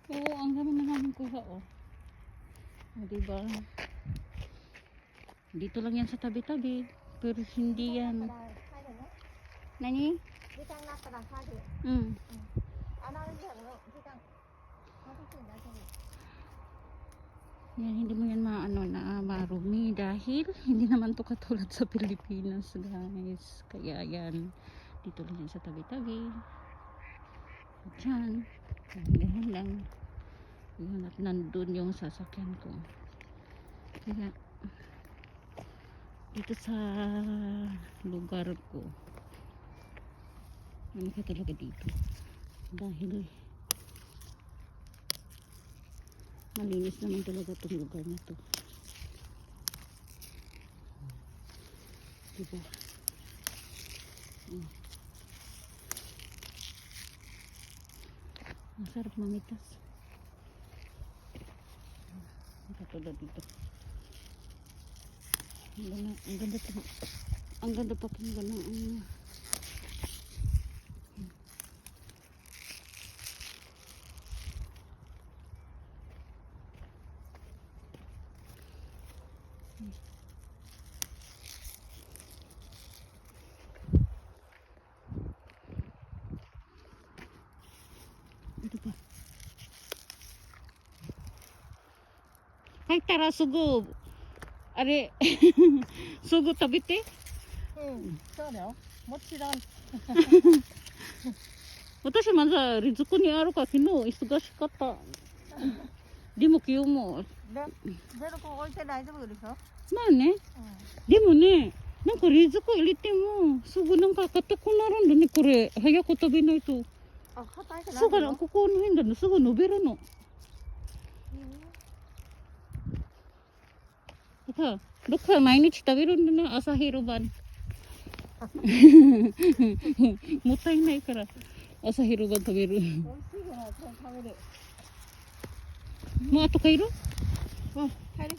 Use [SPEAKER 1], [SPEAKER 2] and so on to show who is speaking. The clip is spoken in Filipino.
[SPEAKER 1] Oo, ang dami na namin kuha, oh. O, diba? Dito lang yan sa tabi-tabi. Pero hindi yan. Nani? Yan, hindi mo yan maano na marumi dahil hindi naman to katulad sa Pilipinas, guys. Kaya yan, dito lang yan sa tabi-tabi. At yan, ganyan lang. Yun, at nandun yung sasakyan ko. Kaya, dito sa lugar ko, ano ka talaga dito? Dahil malinis naman talaga itong lugar na to. Diba? Masarap mamitas. Katulad dito. Ang ganda pakinggan ng ito pa. Hay tara sugo. Are sugo tabite?
[SPEAKER 2] そうだよ。もちろん。
[SPEAKER 1] 私まだリズコにあるから昨日忙しかった。でも今日も。
[SPEAKER 2] ゼロ個置いて大丈夫でしょ。
[SPEAKER 1] まあね。でもね、なんか冷蔵庫入れてもすぐなんか硬くなるんだね、これ。早く食べないと。
[SPEAKER 2] あ、硬いくなるの。
[SPEAKER 1] そうからここの辺だね、すぐ伸びるの。さ、どっか毎日食べるんだな、朝昼晩。もったいないから朝昼晩食べる。
[SPEAKER 2] 美味しいから食べる。
[SPEAKER 1] もうあと帰る？
[SPEAKER 2] うん、帰る。